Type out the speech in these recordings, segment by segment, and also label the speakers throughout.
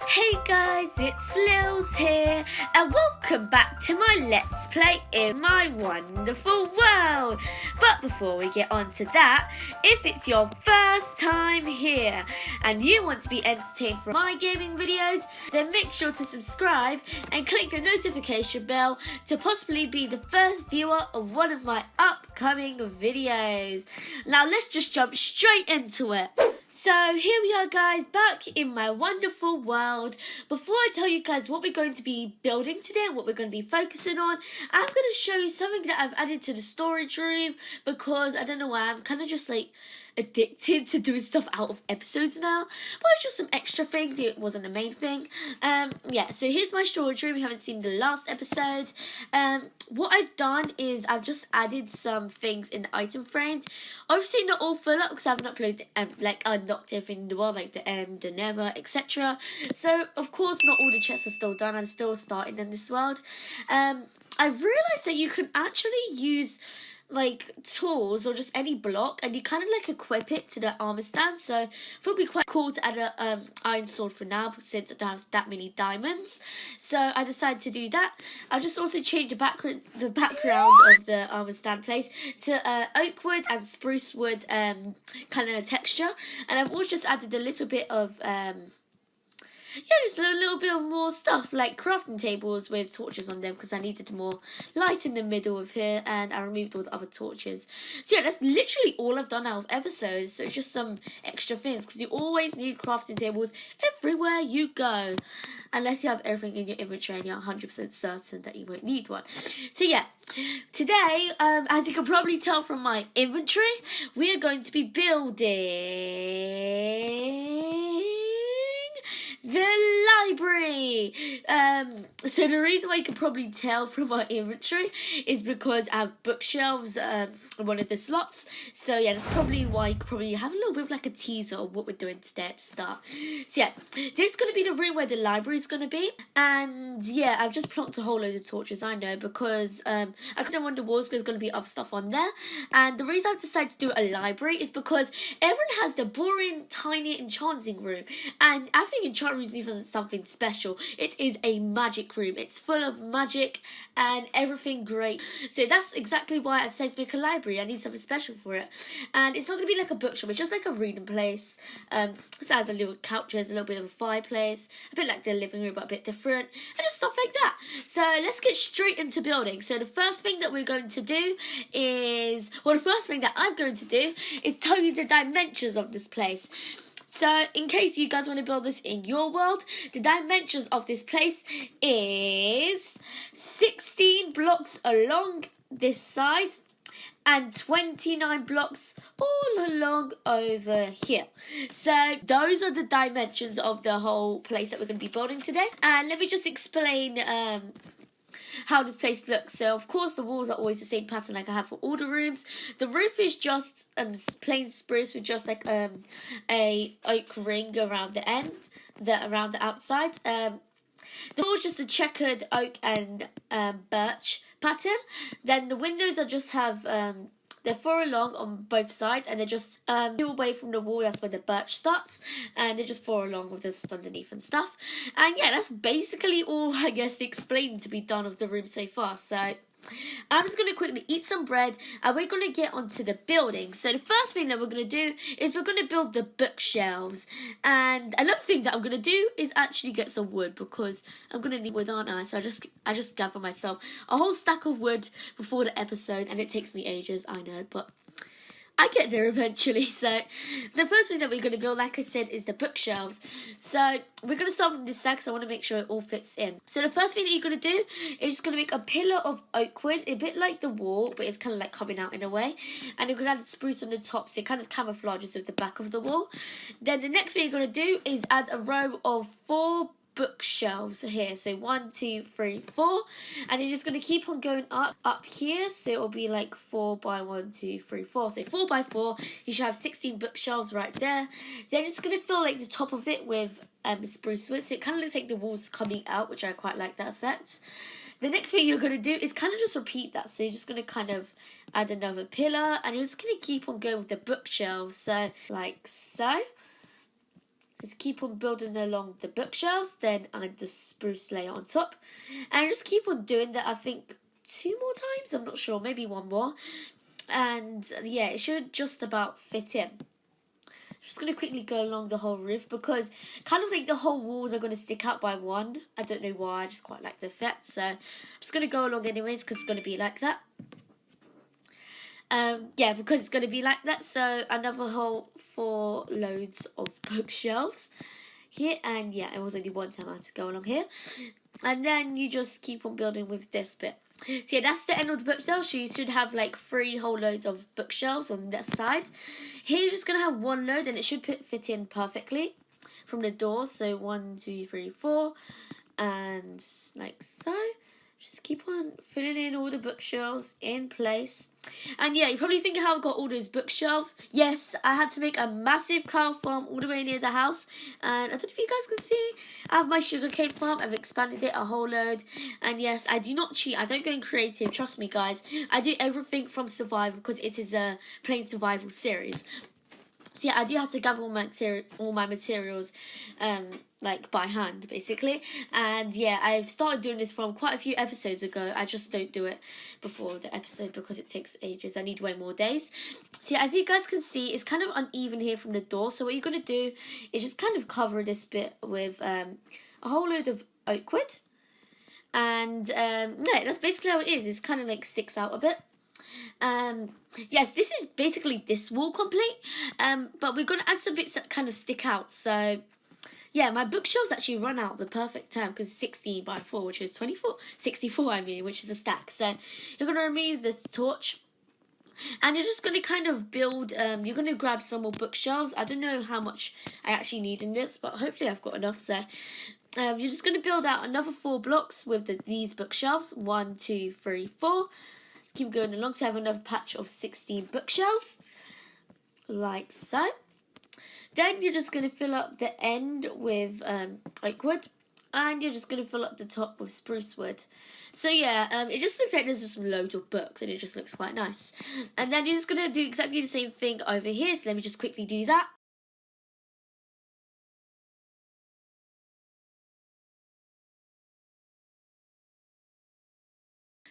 Speaker 1: Hey guys, it's Lils here, and welcome back to my Let's Play in my wonderful world. But before we get on to that, if it's your first time here and you want to be entertained from my gaming videos, then make sure to subscribe and click the notification bell to possibly be the first viewer of one of my upcoming videos. Now let's just jump straight into it. So here we are guys, back in my wonderful world. Before I tell you guys what we're going to be building today and what we're going to be focusing on, I'm going to show you something that I've added to the storage room because I don't know why, I'm kind of just like addicted to doing stuff out of episodes now. But it's just some extra things, it wasn't the main thing. Yeah, so here's my storage room. You haven't seen the last episode. What I've done is I've just added some things in the item frames. Obviously not all full up because I haven't uploaded unlocked everything in the world, like the end, the never, etc. So of course not all the chests are still done. I'm still starting in this world. I've realised that you can actually use like tools or just any block and you kind of like equip it to the armor stand, so it would be quite cool to add a iron sword for now since I don't have that many diamonds. So I decided to do that. I've just also changed the background of the armor stand place to oak wood and spruce wood kind of texture, and I've also just added a little bit of just a little bit of more stuff, like crafting tables with torches on them because I needed more light in the middle of here, and I removed all the other torches. So yeah, that's literally all I've done out of episodes, so it's just some extra things because you always need crafting tables everywhere you go, unless you have everything in your inventory and you're 100% certain that you won't need one. So yeah, today, as you can probably tell from my inventory, we are going to be building the library. So the reason why you can probably tell from my inventory is because I have bookshelves in one of the slots. So yeah, that's probably why you could probably have a little bit of like a teaser of what we're doing today at the start. So yeah, this is going to be the room where the library is going to be. And yeah, I've just plonked a whole load of torches, I know, because I couldn't want the walls, there's going to be other stuff on there. And the reason I've decided to do a library is because everyone has the boring, tiny enchanting room. And I think enchanting room isn't something special. It is a magic room. It's full of magic and everything great. So that's exactly why I decided to make a library. I need something special for it. And it's not going to be like a bookshop. It's just like a reading place. So it has a little couches, a little bit of a fireplace, a bit like the living room but a bit different, and just stuff like that. So let's get straight into building. So the first thing that we're going to do is, the first thing that I'm going to do is tell you the dimensions of this place. So, in case you guys want to build this in your world, the dimensions of this place is 16 blocks along this side and 29 blocks all along over here. So, those are the dimensions of the whole place that we're going to be building today. And let me just explain how this place looks. So of course the walls are always the same pattern like I have for all the rooms. The roof is just plain spruce with just like a oak ring around the end, around the outside. The wall is just a checkered oak and birch pattern. Then the windows are just have they're 4 along on both sides, and they're just 2 away from the wall. That's where the birch starts, and they're just 4 along with this underneath and stuff. And yeah, that's basically all I guess explained to be done of the room so far. So I'm just going to quickly eat some bread and we're going to get onto the building. So the first thing that we're going to do is we're going to build the bookshelves. And another thing that I'm going to do is actually get some wood because I'm going to need wood, aren't I? So I just gather myself a whole stack of wood before the episode, and it takes me ages, I know, but I get there eventually. So the first thing that we're going to build, like I said, is the bookshelves. So we're going to start from this side because I want to make sure it all fits in. So the first thing that you're going to do is just going to make a pillar of oak wood, a bit like the wall, but it's kind of like coming out in a way. And you're going to add spruce on the top, so it kind of camouflages with the back of the wall. Then the next thing you're going to do is add a row of 4 bookshelves here, so 1, 2, 3, 4, and you're just going to keep on going up here, so it'll be like 4 by 1, 2, 3, 4, so 4 by 4, you should have 16 bookshelves right there. Then it's going to fill like the top of it with spruce wood, so it kind of looks like the walls coming out, which I quite like that effect. The next thing you're going to do is kind of just repeat that, so you're just going to kind of add another pillar, and you're just going to keep on going with the bookshelves, so like so. Just keep on building along the bookshelves, then add the spruce layer on top. And just keep on doing that, I think, 2 more times. I'm not sure, maybe 1 more. And yeah, it should just about fit in. I'm just going to quickly go along the whole roof because kind of like the whole walls are going to stick out by 1. I don't know why, I just quite like the effect. So I'm just going to go along anyways because it's going to be like that. Yeah, because it's going to be like that. So another whole 4 loads of bookshelves here. And yeah, it was only 1 time I had to go along here. And then you just keep on building with this bit. So yeah, that's the end of the bookshelf. So you should have like 3 whole loads of bookshelves on that side. Here you're just going to have 1 load and it should fit in perfectly from the door. So 1, 2, 3, 4 and like so. Just keep on filling in all the bookshelves in place. And yeah, you're probably thinking how I got all those bookshelves. Yes, I had to make a massive cow farm all the way near the house. And I don't know if you guys can see, I have my sugarcane farm. I've expanded it a whole load. And yes, I do not cheat. I don't go in creative. Trust me, guys. I do everything from survival because it is a plain survival series. So yeah, I do have to gather all my materials, like by hand, basically. And yeah, I've started doing this from quite a few episodes ago. I just don't do it before the episode because it takes ages. I need way more days. So yeah, as you guys can see, it's kind of uneven here from the door. So what you're going to do is just kind of cover this bit with a whole load of oak wood. And yeah, that's basically how it is. It's kind of like sticks out a bit. Yes, this is basically this wall complete, but we're going to add some bits that kind of stick out. So yeah, my bookshelves actually run out the perfect time because it's 16 by 4, which is 64 I mean, which is a stack. So you're going to remove this torch and you're just going to kind of build, you're going to grab some more bookshelves. I don't know how much I actually need in this, but hopefully I've got enough. So you're just going to build out another 4 blocks with these bookshelves. 1, 2, 3, 4. Just keep going along to have another patch of 16 bookshelves, like so. Then you're just going to fill up the end with oak wood, and you're just going to fill up the top with spruce wood. So yeah, it just looks like there's just loads of books, and it just looks quite nice. And then you're just going to do exactly the same thing over here, so let me just quickly do that.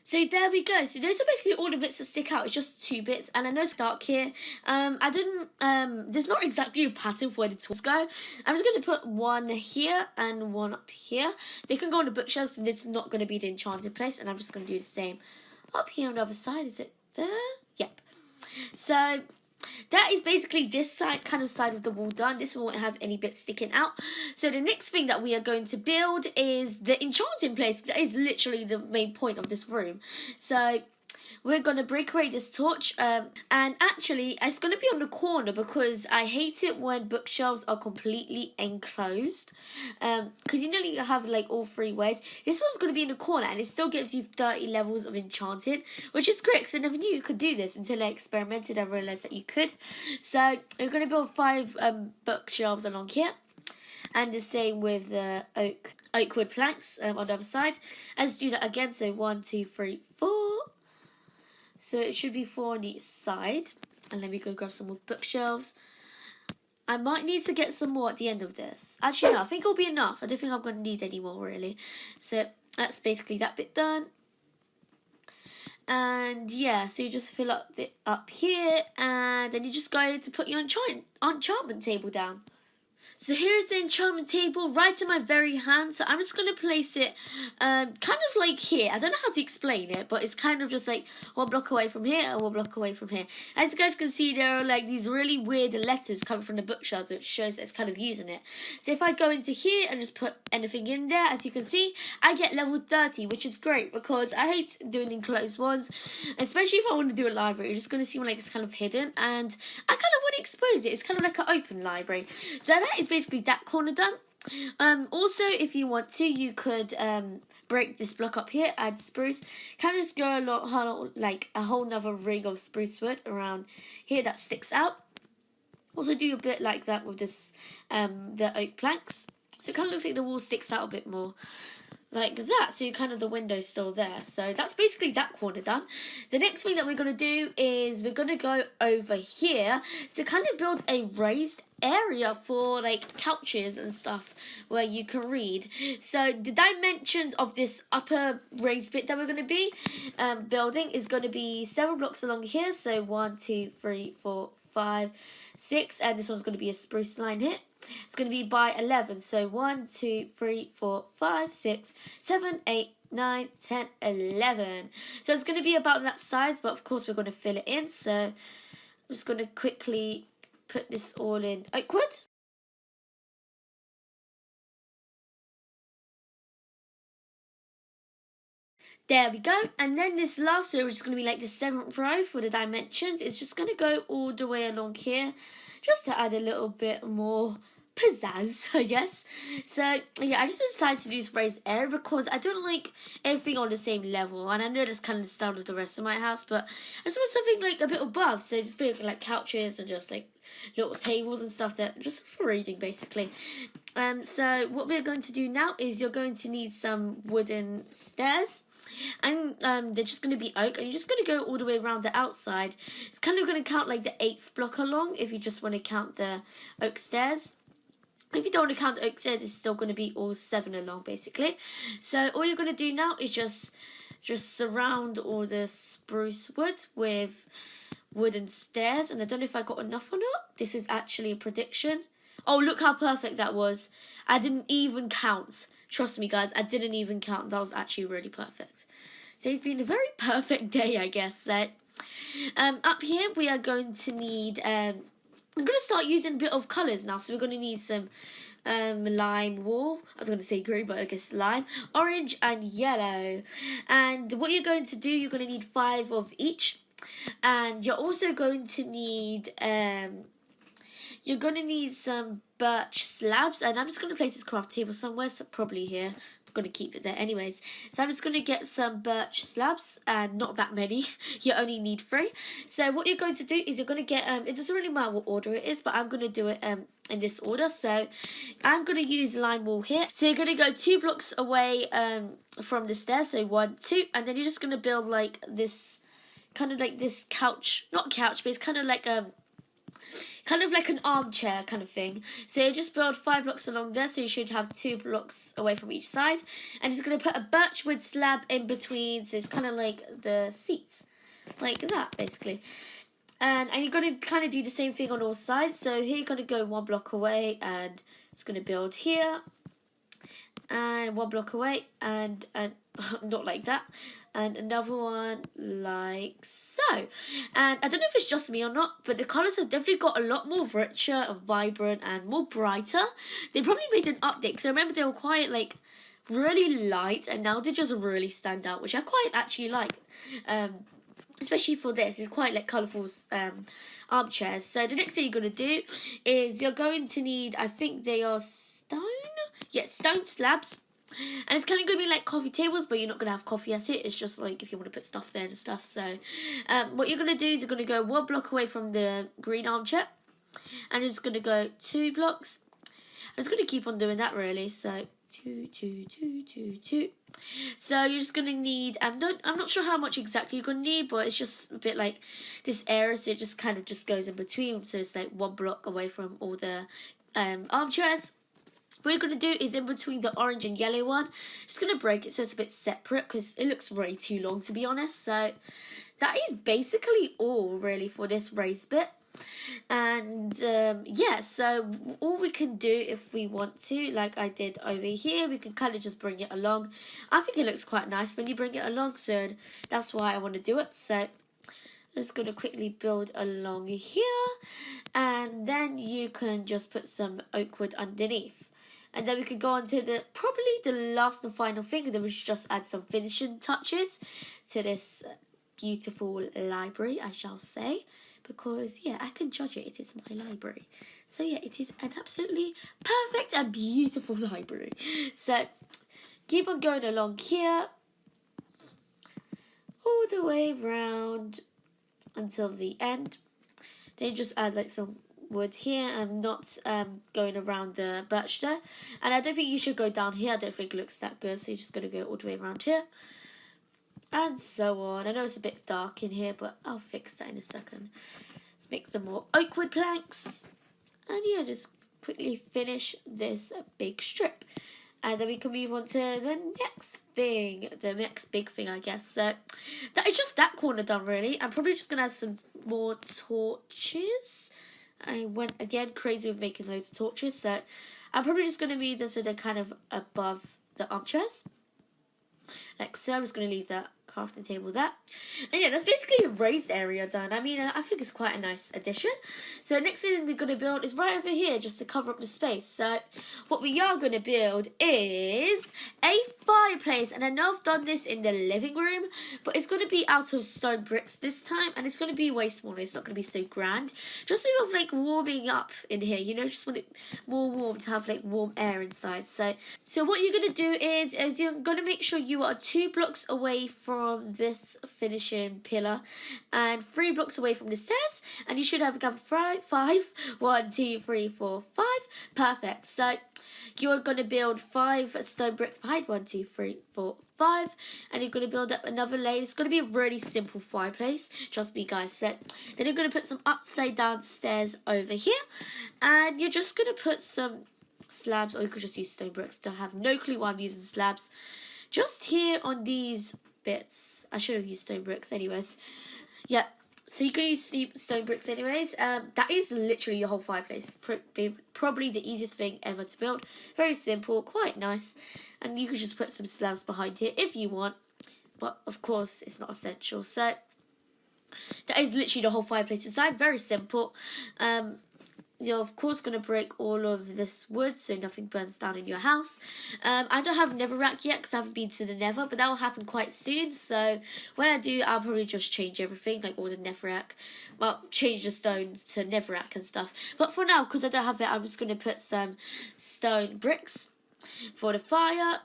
Speaker 1: So there we go. So those are basically all the bits that stick out. It's just 2 bits, and I know it's dark here. I didn't. There's not exactly a pattern for where the tools go. I'm just going to put 1 here and 1 up here. They can go on the bookshelves, and this is not going to be the enchanted place. And I'm just going to do the same up here on the other side. Is it there? Yep. So that is basically this kind of side of the wall done. This one won't have any bits sticking out. So the next thing that we are going to build is the enchanting place. That is literally the main point of this room. So we're going to break away this torch. And actually, it's going to be on the corner because I hate it when bookshelves are completely enclosed. Because you nearly have like all 3 ways. This one's going to be in the corner and it still gives you 30 levels of enchanted, which is great because I never knew you could do this until I experimented and realised that you could. So we're going to build 5 bookshelves along here. And the same with the oak wood planks on the other side. Let's do that again. So 1, 2, 3, 4. So it should be 4 on each side. And let me go grab some more bookshelves. I might need to get some more at the end of this. Actually, no, I think it'll be enough. I don't think I'm going to need any more, really. So that's basically that bit done. And yeah, so you just fill up here. And then you just go to put your enchantment table down. So here's the enchantment table right in my very hand. So I'm just going to place it kind of like here. I don't know how to explain it, but it's kind of just like 1 block away from here and 1 block away from here. As you guys can see, there are like these really weird letters coming from the bookshelves, which shows that it's kind of using it. So if I go into here and just put anything in there, as you can see, I get level 30, which is great because I hate doing enclosed ones, especially if I want to do a library. It's just going to seem like it's kind of hidden, and I kind of want to expose it. It's kind of like an open library. So that is basically that corner done. Also, if you want to, you could break this block up here, add spruce, kind of just go like a whole nother ring of spruce wood around here that sticks out. Also do a bit like that with this the oak planks. So it kind of looks like the wall sticks out a bit more. Like that, so kind of the window's still there. So that's basically that corner done. The next thing that we're going to do is we're going to go over here to kind of build a raised area for like couches and stuff where you can read. So the dimensions of this upper raised bit that we're going to be building is going to be 7 blocks along here. So 1, 2, 3, 4, 5, 6, and this one's going to be a spruce line here. It's going to be by 11. So 1, 2, 3, 4, 5, 6, 7, 8, 9, 10, 11. So it's going to be about that size, but of course we're going to fill it in. So I'm just going to quickly put this all in oak wood. There we go. And then this last row, which is going to be like the 7th row for the dimensions, it's just going to go all the way along here, just to add a little bit more pizzazz, I guess. So yeah, I just decided to do this raised area because I don't like everything on the same level, and I know that's kind of the style of the rest of my house, but I just want something like a bit above, so just be like couches and just like little tables and stuff that just for reading basically. So what we're going to do now is you're going to need some wooden stairs, and they're just going to be oak, and you're just going to go all the way around the outside. It's kind of going to count like the 8th block along if you just want to count the oak stairs. If you don't want to count the oak stairs, it's still going to be all 7 along, basically. So all you're going to do now is just surround all the spruce wood with wooden stairs. And I don't know if I got enough or not. This is actually a prediction. Oh, look how perfect that was. I didn't even count. Trust me, guys, I didn't even count. That was actually really perfect. Today's been a very perfect day, I guess. So, up here, we are going to need... I'm going to start using a bit of colours now. So we're going to need some lime wool. I was going to say green, but I guess lime. Orange and yellow. And what you're going to do, you're going to need 5 of each. And you're also going to need... you're going to need some birch slabs. And I'm just going to place this craft table somewhere. So probably here. Going to keep it there anyways. So I'm just going to get some birch slabs, and not that many. You only need 3. So what you're going to do is you're going to get it doesn't really matter what order it is, but I'm going to do it in this order. So I'm going to use lime wool here. So you're going to go 2 blocks away from the stairs. So 1, 2, and then you're just going to build like this kind of like this couch, not couch, but it's kind of like an armchair kind of thing. So you just build 5 blocks along there, so you should have 2 blocks away from each side. And just going to put a birch wood slab in between, so it's kind of like the seats, like that basically. And you're going to kind of do the same thing on all sides. So here you're going to go 1 block away, and it's going to build here, and 1 block away, and not like that, and another one like so. And I don't know if it's just me or not, but the colours have definitely got a lot more richer and vibrant and more brighter. They probably made an update, because I remember they were quite like really light, and now they just really stand out, which I quite actually like. Especially for this, it's quite like colourful armchairs. So the next thing you're going to do is you're going to need, I think they are stone? Yeah, stone slabs. And it's kind of going to be like coffee tables, but you're not going to have coffee at it. It's just like if you want to put stuff there and stuff. So what you're going to do is you're going to go 1 block away from the green armchair. And it's going to go 2 blocks. I'm just going to keep on doing that really. So 2, 2, 2, 2, 2. So you're just going to need, I'm not sure how much exactly you're going to need, but it's just a bit like this area. So it just kind of just goes in between. So it's like 1 block away from all the armchairs. What you're going to do is in between the orange and yellow one, just going to break it so it's a bit separate, because it looks way too long to be honest. So that is basically all really for this raised bit. And yeah, so all we can do if we want to, like I did over here, we can kind of just bring it along. I think it looks quite nice when you bring it along, so that's why I want to do it. So I'm just going to quickly build along here, and then you can just put some oak wood underneath. And then we could go on to probably the last and final thing, and then we should just add some finishing touches to this beautiful library, I shall say. Because, yeah, I can judge it. It is my library. So, yeah, it is an absolutely perfect and beautiful library. So, keep on going along here. All the way round until the end. Then just add, like, some wood here and not going around the birch there. And I don't think you should go down here. I don't think it looks that good, so you're just going to go all the way around here. And so on. I know it's a bit dark in here, but I'll fix that in a second. Let's make some more oak wood planks. And yeah, just quickly finish this big strip. And then we can move on to the next thing. The next big thing, I guess. So that is just that corner done, really. I'm probably just going to add some more torches. I went, again, crazy with making loads of torches. So I'm probably just going to move them so they're kind of above the armchairs. Like so, I'm just going to leave that crafting table there. And yeah, that's basically the raised area done. I mean, I think it's quite a nice addition. So next thing we're going to build is right over here, just to cover up the space. So what we are going to build is a fireplace. And I know I've done this in the living room, but it's going to be out of stone bricks this time. And it's going to be way smaller. It's not going to be so grand. Just sort of like warming up in here, you know, just want it more warm to have like warm air inside. So what you're going to do is you're going to make sure you are 2 blocks away from this finishing pillar and 3 blocks away from the stairs, and you should have a gap of 5. 1, 2, 3, 4, 5. Perfect. So you're going to build 5 stone bricks behind 1, 2, 3, 4, 5, and you're going to build up another layer. It's going to be a really simple fireplace, trust me guys. So then you're going to put some upside down stairs over here, and you're just going to put some slabs, or you could just use stone bricks. I have no clue why I'm using slabs. Just here on these bits. I should have used stone bricks anyways. Yeah, so you can use stone bricks anyways. That is literally your whole fireplace. Probably the easiest thing ever to build. Very simple, quite nice. And you can just put some slabs behind here if you want. But of course, it's not essential. So that is literally the whole fireplace design. Very simple. You're of course going to break all of this wood so nothing burns down in your house. I don't have netherrack yet because I haven't been to the nether, but that will happen quite soon. So when I do, I'll probably just change everything, like all the netherrack. Well, change the stone to netherrack and stuff. But for now, because I don't have it, I'm just going to put some stone bricks for the fire.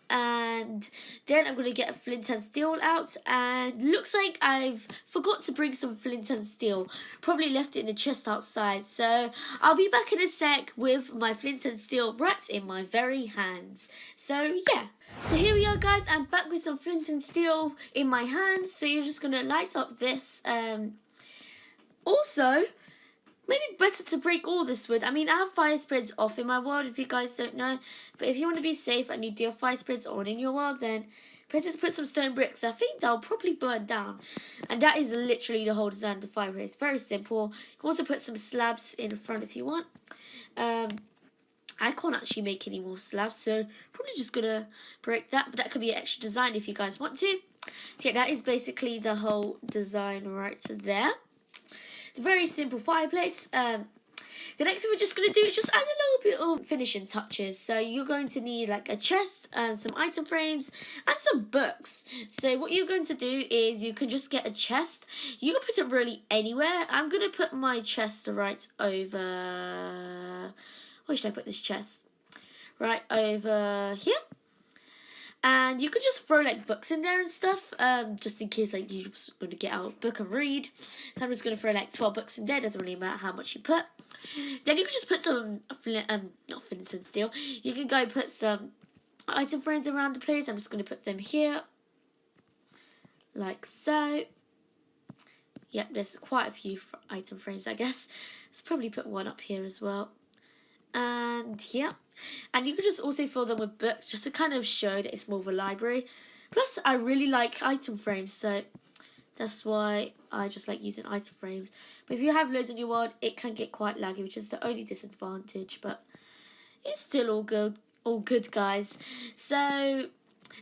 Speaker 1: And then I'm going to get a flint and steel out, and looks like I've forgot to bring some flint and steel, probably left it in the chest outside. So I'll be back in a sec with my flint and steel right in my very hands. So yeah, so here we are guys, I'm back with some flint and steel in my hands. So you're just going to light up this. Also, maybe better to break all this wood. I mean, I have fire spreads off in my world, if you guys don't know. But if you want to be safe and you do have fire spreads on in your world, then just put some stone bricks. I think they'll probably burn down. And that is literally the whole design of the fireplace. Very simple. You can also put some slabs in front if you want. I can't actually make any more slabs, so probably just going to break that. But that could be an extra design if you guys want to. So yeah, that is basically the whole design right there. It's a very simple fireplace. The next thing we're just going to do is just add a little bit of finishing touches. So you're going to need like a chest and some item frames and some books. So what you're going to do is you can just get a chest. You can put it really anywhere. I'm going to put my chest right over... Where should I put this chest? Right over here. And you could just throw like books in there and stuff, just in case like you're just going to get out a book and read. So I'm just going to throw like 12 books in there. Doesn't really matter how much you put. Then you can just put some not flint and steel. You can go put some item frames around the place. I'm just going to put them here, like so. Yep, there's quite a few item frames, I guess. Let's probably put one up here as well. And yeah, and you can just also fill them with books just to kind of show that it's more of a library. Plus, I really like item frames, so that's why I just like using item frames. But if you have loads in your world, it can get quite laggy, which is the only disadvantage. But it's still all good, guys. So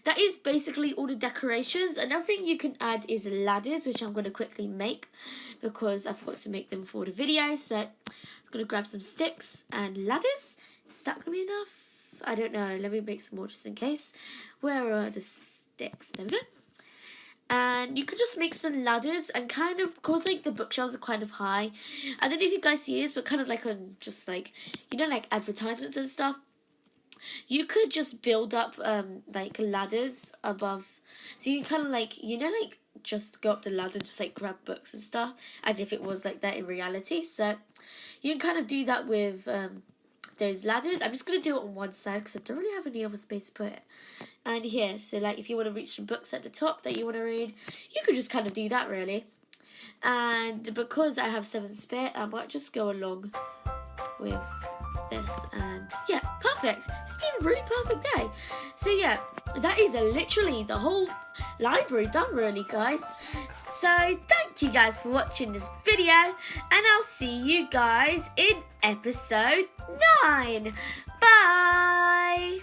Speaker 1: that is basically all the decorations. Another thing you can add is ladders, which I'm going to quickly make because I forgot to make them before the video. So I'm going to grab some sticks and ladders. Is that going to be enough? I don't know. Let me make some more just in case. Where are the sticks? There we go. And you can just make some ladders and kind of, because like the bookshelves are kind of high. I don't know if you guys see this, but kind of like on just like, you know, like advertisements and stuff. You could just build up like ladders above. So you can kind of like, you know, like just go up the ladder and just like grab books and stuff as if it was like that in reality. So you can kind of do that with those ladders. I'm just going to do it on one side because I don't really have any other space to put it. And here, so like if you want to reach some books at the top that you want to read, you could just kind of do that really. And because I have 7 spare, I might just go along with this. And yeah, perfect. It's been a really perfect day. So yeah, that is literally the whole library done really, guys. So thank you guys for watching this video, and I'll see you guys in episode 9. Bye.